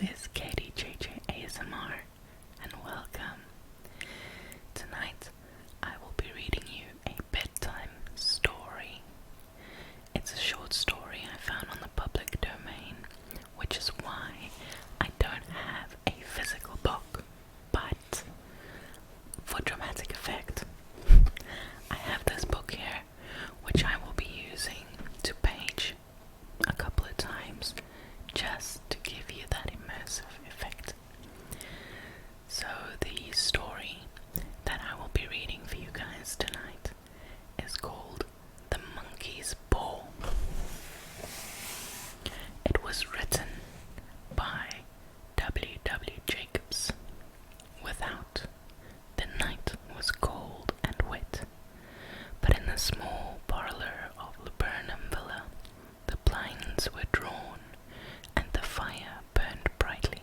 This is Katie JJ ASMR, and welcome. Tonight I will be reading you a bedtime story. It's a short story I found on the public domain, which is why I don't have a physical book, but for dramatic effect, I have this book here, which I will be using to page a couple of times just to give you that immersive effect. So the story that I will be reading for you guys tonight is called The Monkey's Paw. It was written by W. Jacobs. Without, the night was cold and wet, but in the small parlour of Laburnum Villa the blinds were drawn and the fire burned brightly.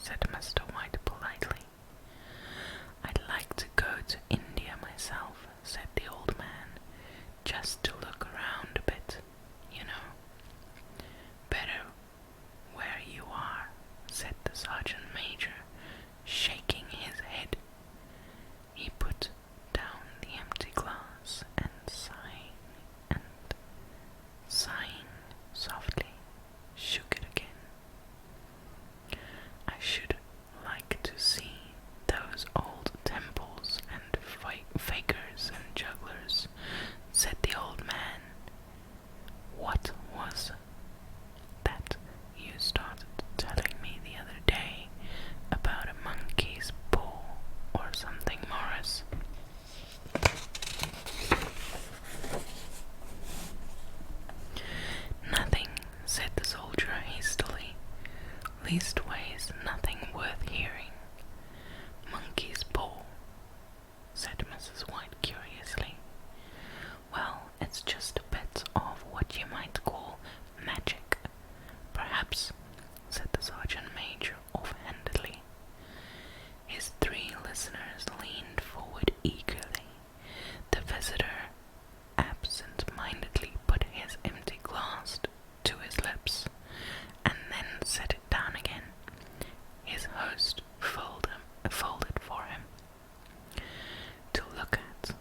said Mr. White politely. "I'd like to go to India myself," said the old man, "just to look around a bit, you know." "Better where you are," said the sergeant major, shaking his head. He put down the empty glass and sighing softly, shook it again. "I should like to see those old temples and fakers and jugglers," said the old man. "What was that you started telling me the other day about a monkey's paw or something, Morris?" "Nothing," said the soldier hastily. "Leastways, nothing worth hearing." "Monkey's paw," said Mrs. White curiously. "Well, it's just a bit of what you might call magic, perhaps," said the sergeant major offhandedly. His three listeners leaned forward eagerly. The visitor absent-mindedly put his empty glass to his lips, and then set it down again. His host folded for him to look at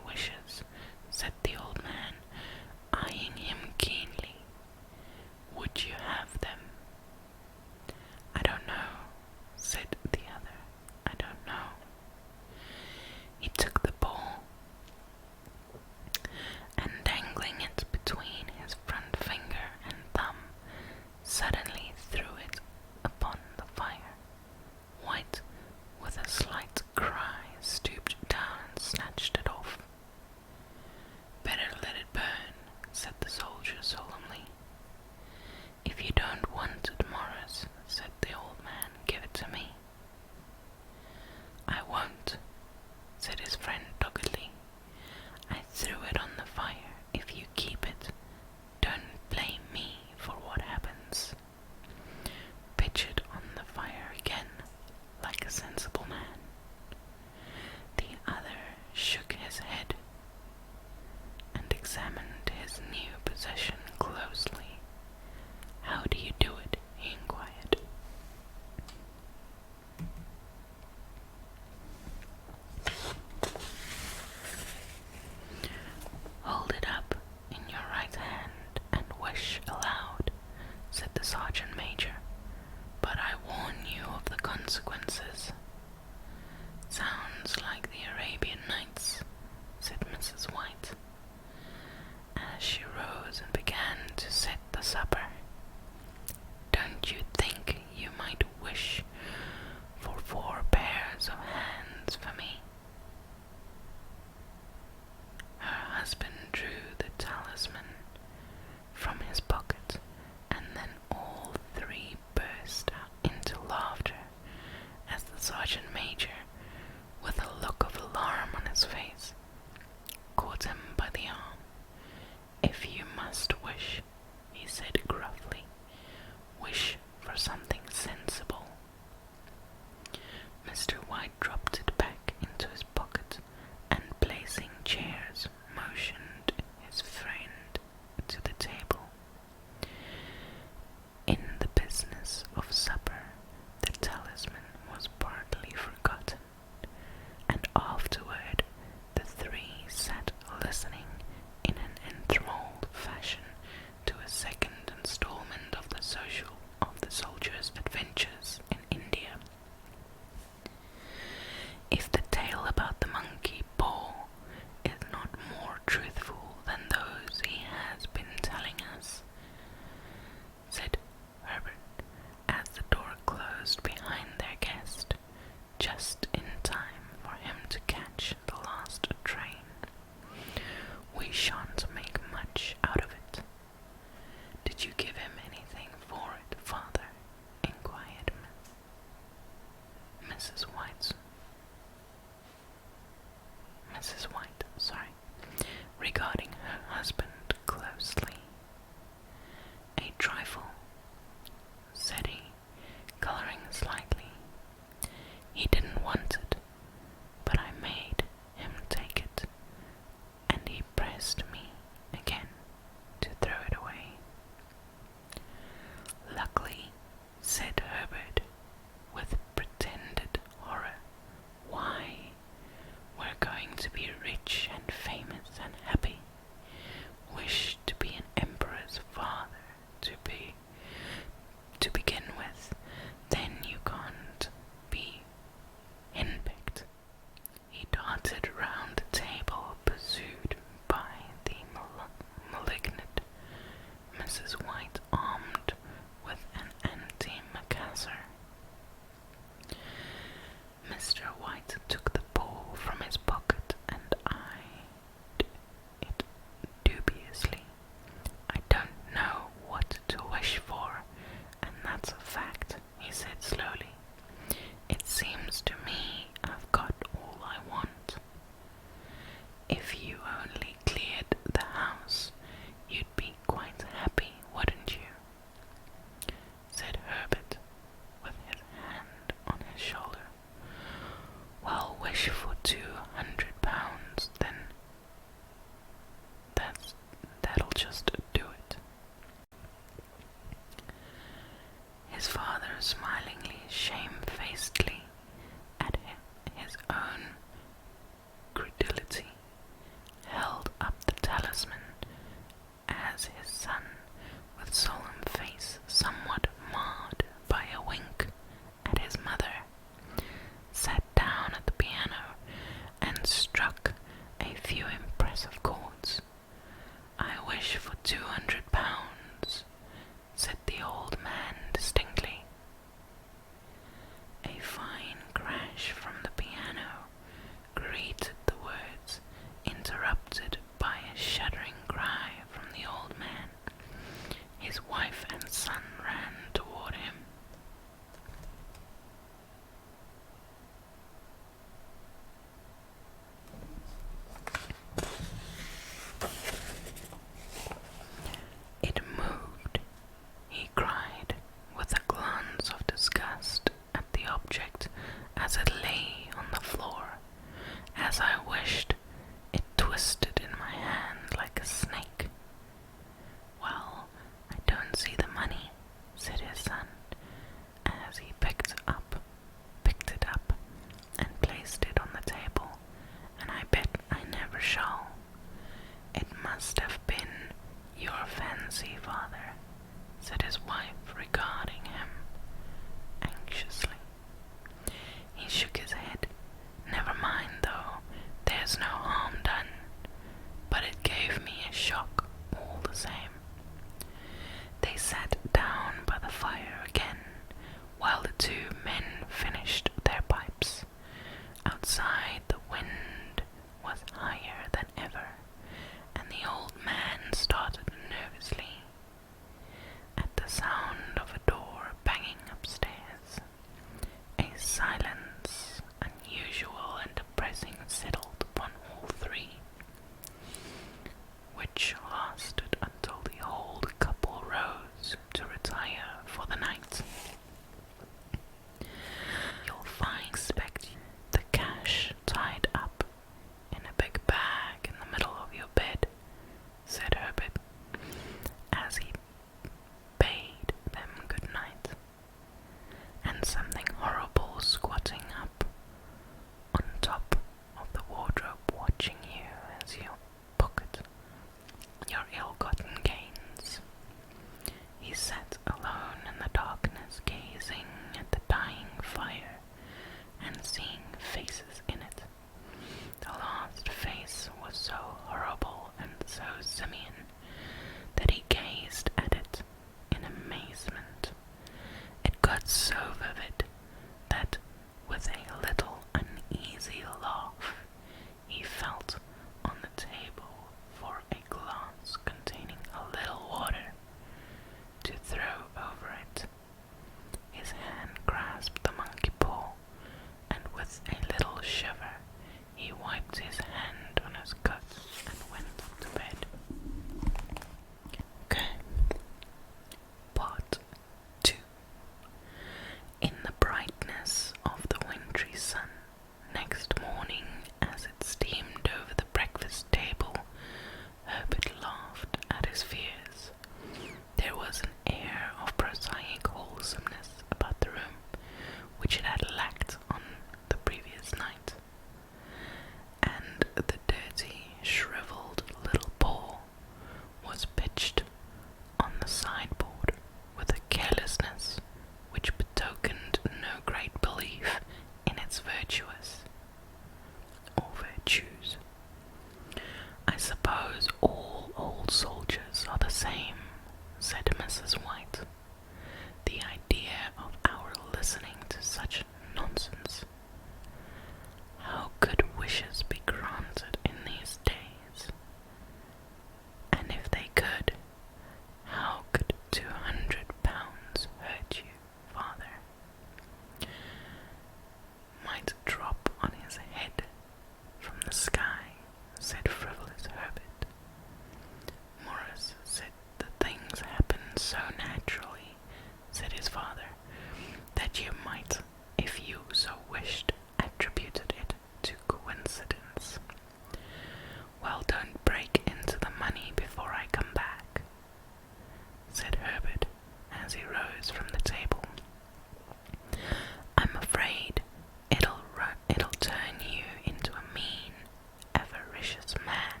avaricious man,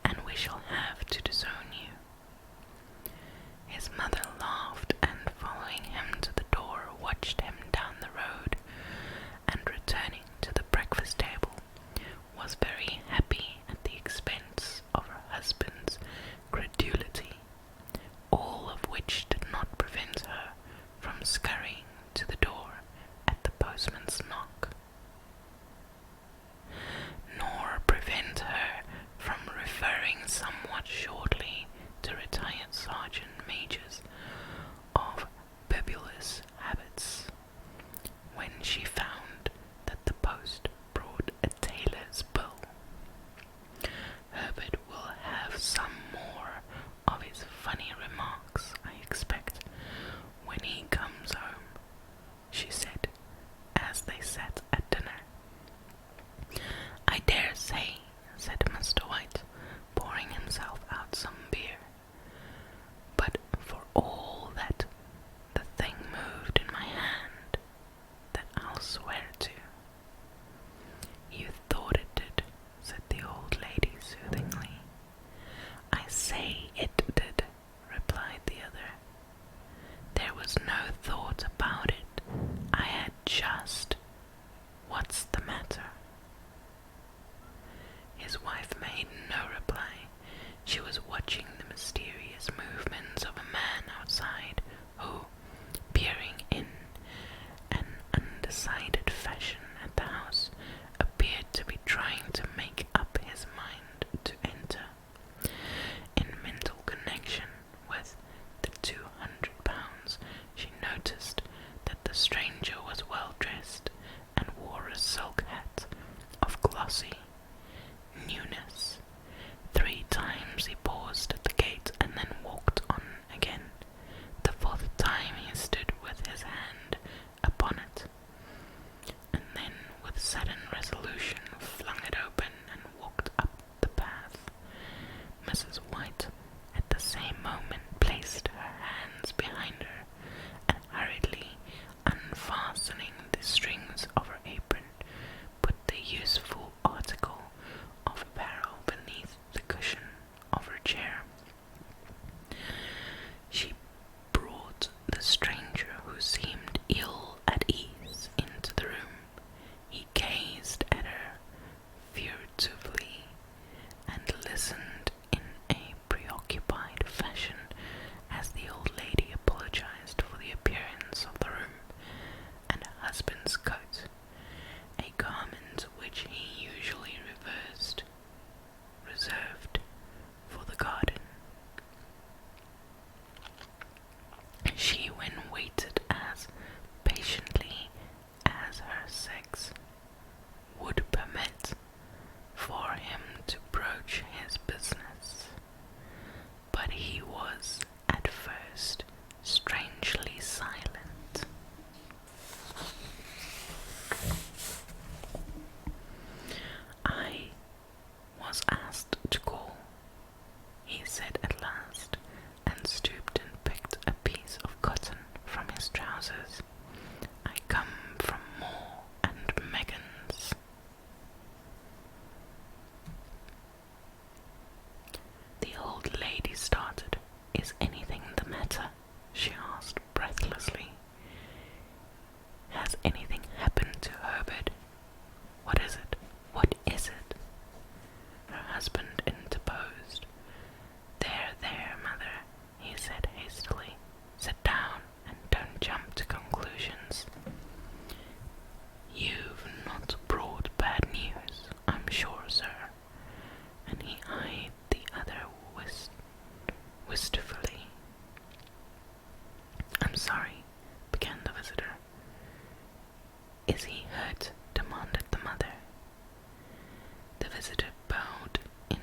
and we shall have to disown you." His mother laughed, and following him to the door, watched him down the road, and returning to the breakfast table, was very happy at the expense of her husband's credulity, all of which did not prevent her from scurrying to the door at the postman's knock, nor prevent her from referring somewhat shortly to retired sergeant majors of bibulous habits, when she found that the post brought a tailor's bill. "Herbert will have some more of his funny remarks, I expect, when he comes home," she said, as they sat at dinner. "I dare say," said Mr. White, pouring himself out some beer, "but for all that, the thing moved in my hand, that I'll swear to." "You thought it did," said the old lady soothingly. "I say it did," replied the other. "There was no thought about it. I had just— What's the matter?" His wife made no reply. She was watching the mysterious movements of a man outside, who, peering in an undecided fashion at the house, appeared to be trying to make up his mind to enter. In mental connection with the £200, she noticed that the stranger was well dressed and wore a silk hat of glossy newness. 3 times he paused at the gate and then walked on again. The 4th time he stood with his hand upon it, and then with sudden resolution flung it open and walked up the path. Mrs. White at the same moment placed her hands behind her, and hurriedly unfastening the strings of her apron, put the useful article of apparel beneath the cushion of her chair. She brought the stranger, who seemed ill at ease, into the room. He gazed at her furtively and listened in a preoccupied fashion as the old lady apologized for the appearance of the room and her husband's coat, a garment which he usually reserved for the garden. She then waited as patiently as her sex would permit for him to broach his business, but he was at first strangely silent. "I was asked to call," he said at last, and stooped and picked a piece of cotton from his trousers. "I come from Moore and Megan's." The old lady started. "Is anything the matter?" she asked breathlessly. "Has anything happened to Herbert? What is it? What is it?" Her husband interposed. There, mother," he said hastily. "Sit down and don't jump to conclusions. You've not brought bad news, I'm sure, sir." And he eyed the other wistfully. "I'm sorry," began the visitor. "Is he hurt?" demanded the mother. The visitor bowed in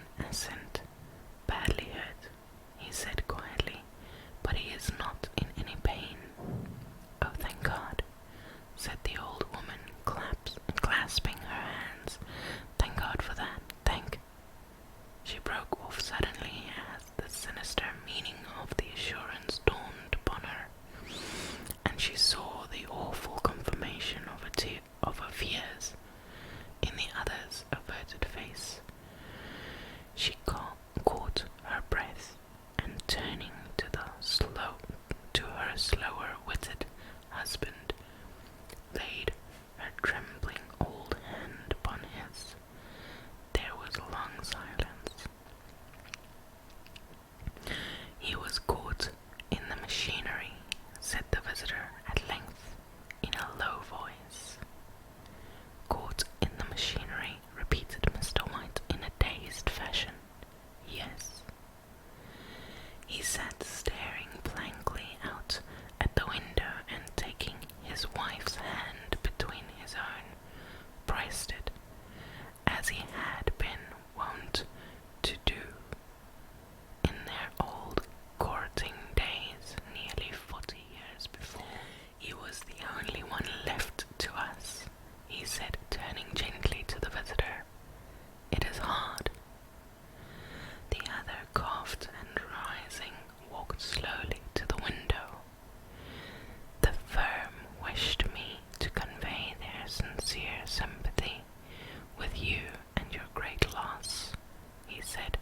said,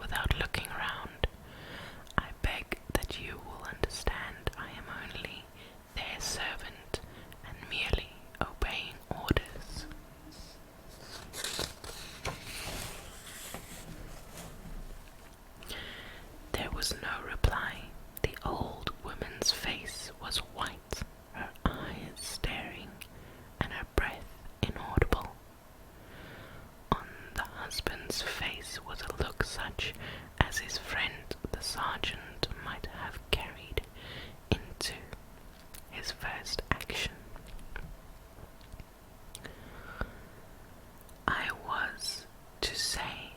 without looking round. "I beg that you will understand I am only their servant and merely obeying orders." There was no reply. The old woman's face was white, her eyes staring, and her breath inaudible. On the husband's face was a look such as his friend the sergeant might have carried into his first action. "I was to say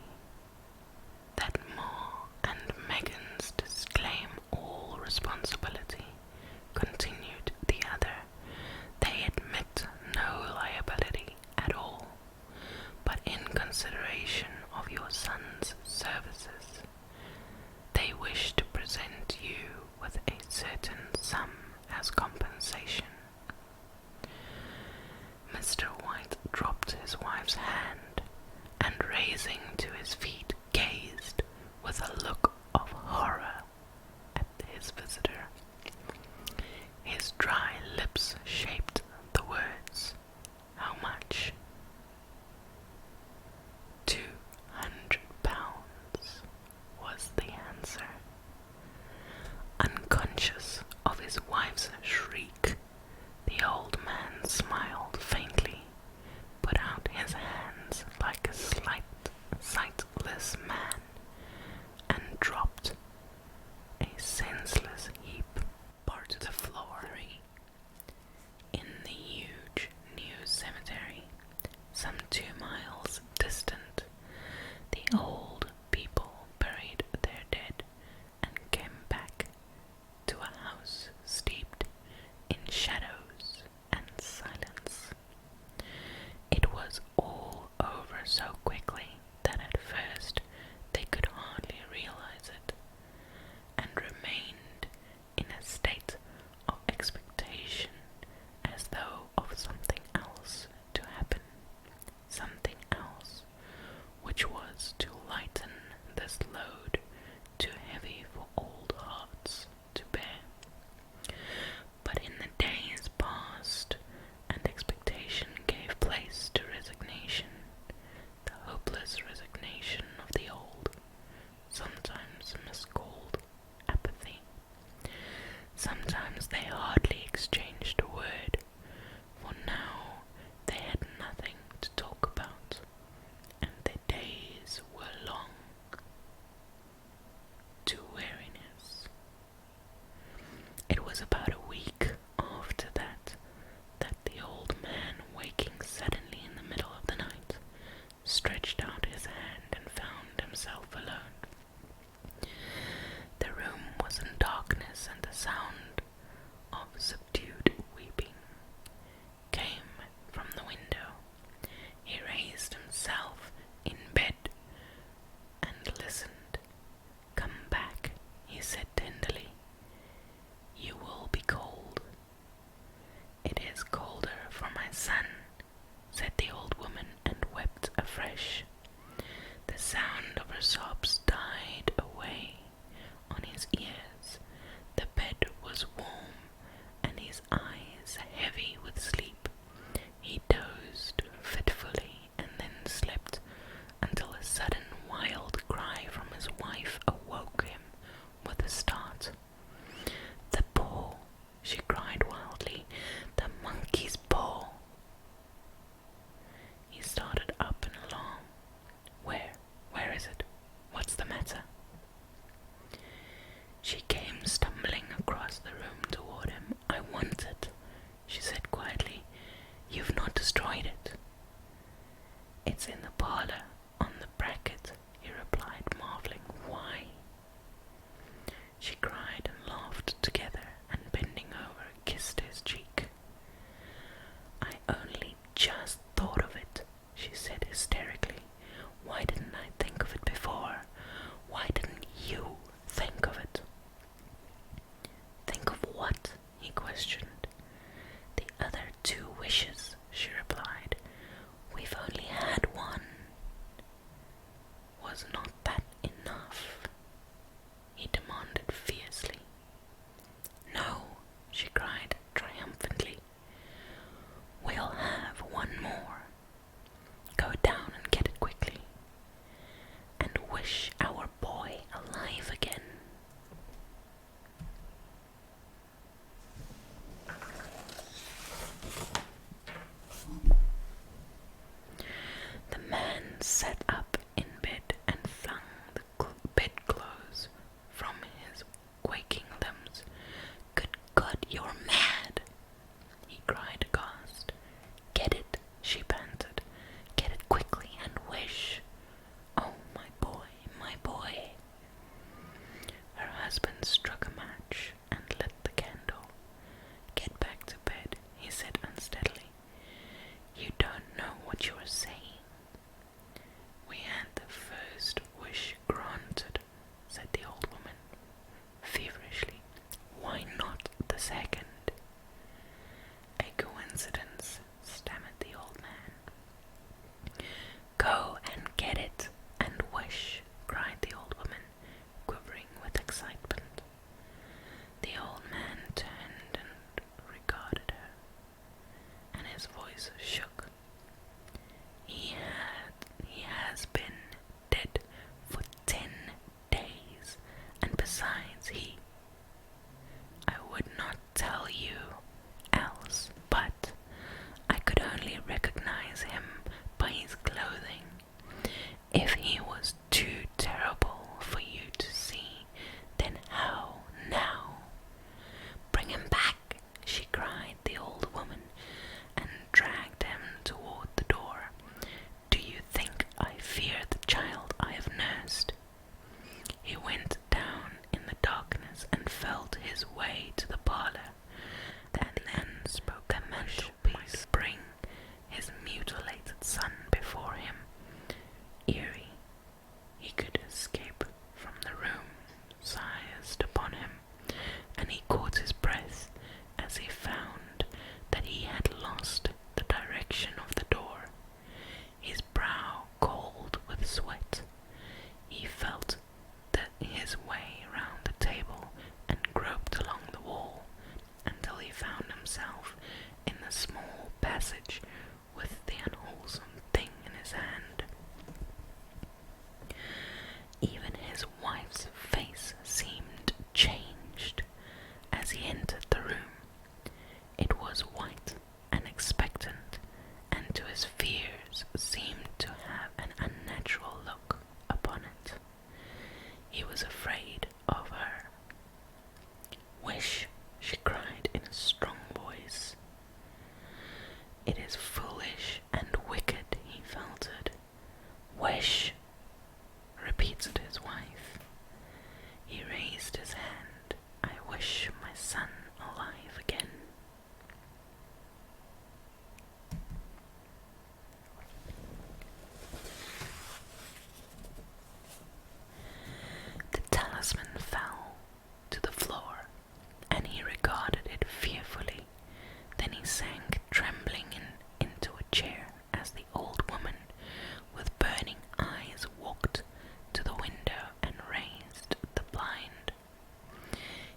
that Ma and Megan's disclaim all responsibility," continued the other. "They admit no liability at all, but in consideration of your son's services, they wish to present you with a certain sum as compensation." Mr. White dropped his wife's hand, and raising to his feet gazed with a look of horror at his visitor. His dry lips shaped the words, "How much?" £200 was the answer. Unconscious of his wife's shriek, the old man smiled faintly, put out his hands like a sightless man, and dropped a senseless heap to the floor. In the huge new cemetery, some 2 miles distant, the old people buried their dead and came back to a house steeped in shadows and silence. It was all over so quickly that at first they could hardly realize it, and remained in a state of expectation as though of something else to happen, something else which was to lighten this load too heavy for old hearts to bear. But in the days past, and expectation gave place to resignation, the hopeless resignation of the old, sometimes miscalled apathy. Sometimes they hardly exchanged a word, for now they had nothing to talk about, and their days were long to weariness. It was about a week after that the old man, waking suddenly in the middle of the night, stretched out his hand and found himself alone. The room was in darkness, and the sound of subdued weeping came from the window. He raised himself in bed and listened. "Come back," he said tenderly. "You will be cold." "It is colder for my son," said the old woman, and wept afresh. The sound of her sobs died away on his ears. The bed was warm, and his eyes heavy with sleep. He dozed fitfully and then slept until a sudden wild cry from his wife awoke him with a start. "The paw!" she cried wildly. "The monkey's paw!" He started up in alarm. Where is it? What's the matter?" She came stumbling across the room toward him. "I want it," she said quietly. "You've not destroyed it." "It's in the parlor, on the bracket," he replied, marveling. "Why?" She cried and laughed together, and bending over, kissed his cheek. "I only just thought of it," she said hysterically. "Why didn't I think of it before? Why didn't you think of it?" "Think of what?" he questioned. "The other 2 wishes," she replied. "We've only had one." "Was not that he could escape from the room seized upon him, and he caught his breath as he found that he had lost the direction of the door. His brow cold with sweat, he felt his way round the table and groped along the wall until he found himself in the small passage with the unwholesome thing in his hand. Even his wife's face seemed changed as he entered the room. It was white and expectant, and to his fears seemed to have an unnatural look upon it. He was afraid of her. "Wish," she cried in a strong voice. "It is foolish and wicked," he faltered. "Wish," repeated his wife. He raised his hand. "I wish my son alive again." The talisman fell to the floor, and he regarded it fearfully. Then he sank trembling into a chair as the old woman, with burning eyes, walked to the window and raised the blind.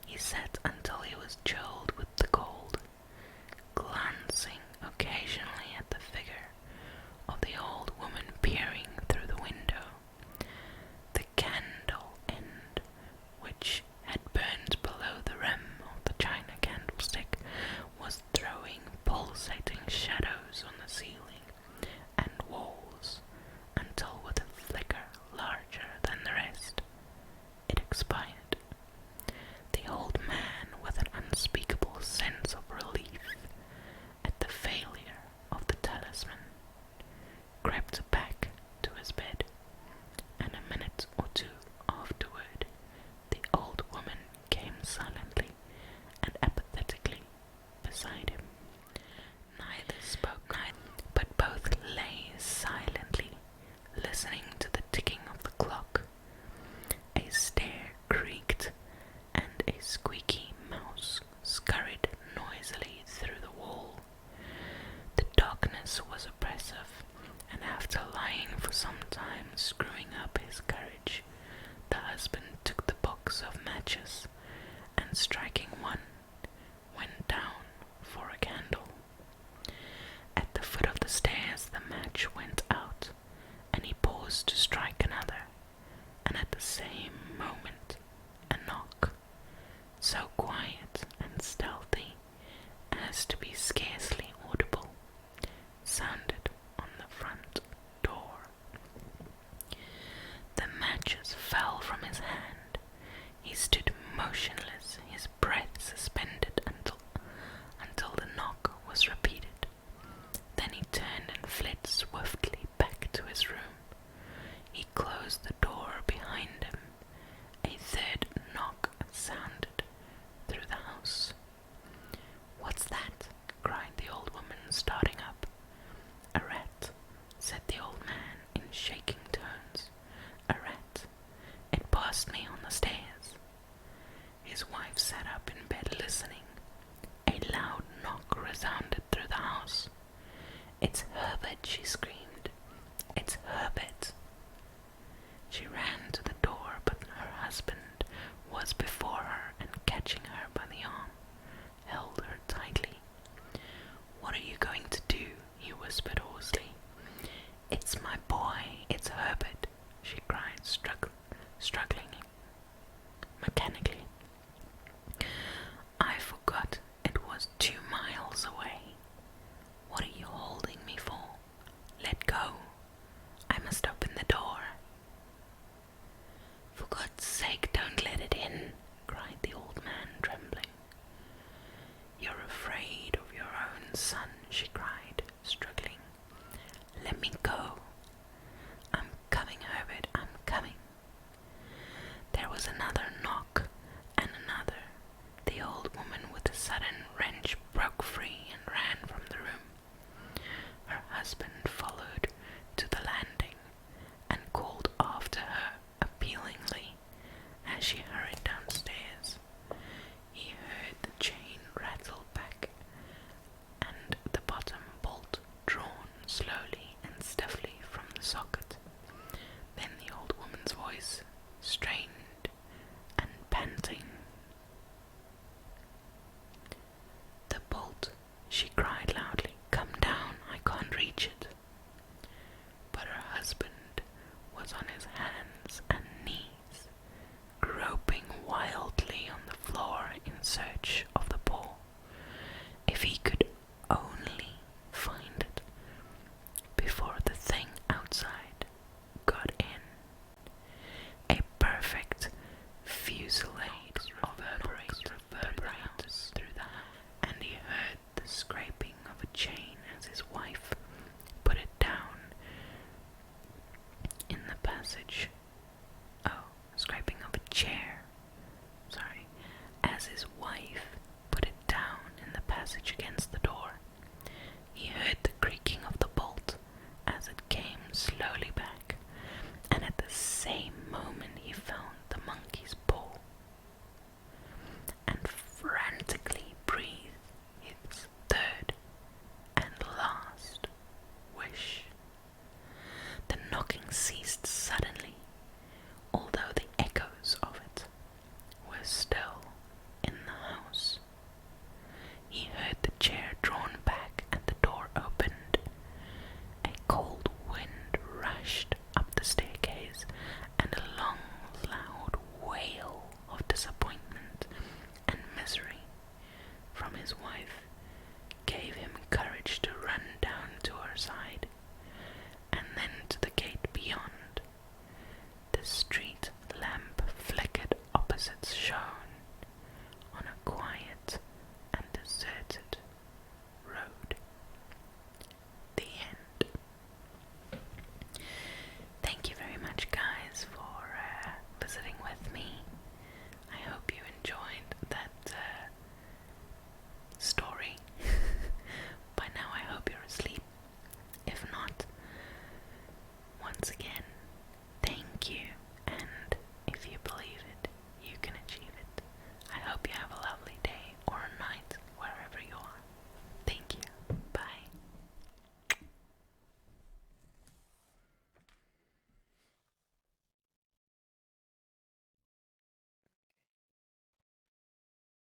He sat until he was chilled with the cold, glancing occasionally at the figure of the old woman peering through the window. The candle end, which had burned below the rim of the china candlestick, was throwing pulsating shadows on the ceiling and walls, until with a flicker larger than the rest, it expired. The old man, with an unspeakable sense of relief at the failure of the talisman, crept back to his bed, and a minute or two afterward the old woman came silently and apathetically beside him. Neither spoke, but both lay silently, listening to the ticking of the clock. A stair creaked, and a squeaky mouse scurried noisily through the wall. The darkness was oppressive, and after lying for some time screwing up his courage, the husband took the box of matches, and striking one, went down for a candle. At the foot of the stairs the match went out, and he paused to strike another, and at the same moment a knock, so quiet and stealthy as to be scarcely audible, sounded on the front door. The matches fell from his hand. He stood motionless, his breath suspended until the knock was repeated. Then he turned and fled swiftly back to his room. He closed the door behind him. A third knock sounded through the house. "What's that?" cried the old woman, starting up. "A rat," said the old man in shaking tones. "A rat. It passed me on the stairs." His wife sat up in bed listening. A loud knock resounded through the house. "It's Herbert," she screamed. "It's Herbert." She ran to the door, but her husband was before her, and catching her by the arm, held her tightly. "What are you going to do?" he whispered hoarsely. "It's my boy, it's Herbert," she cried, struggling mechanically. "I forgot it was 2 miles away. What are you holding me for? Let go. I must open the door." "For God's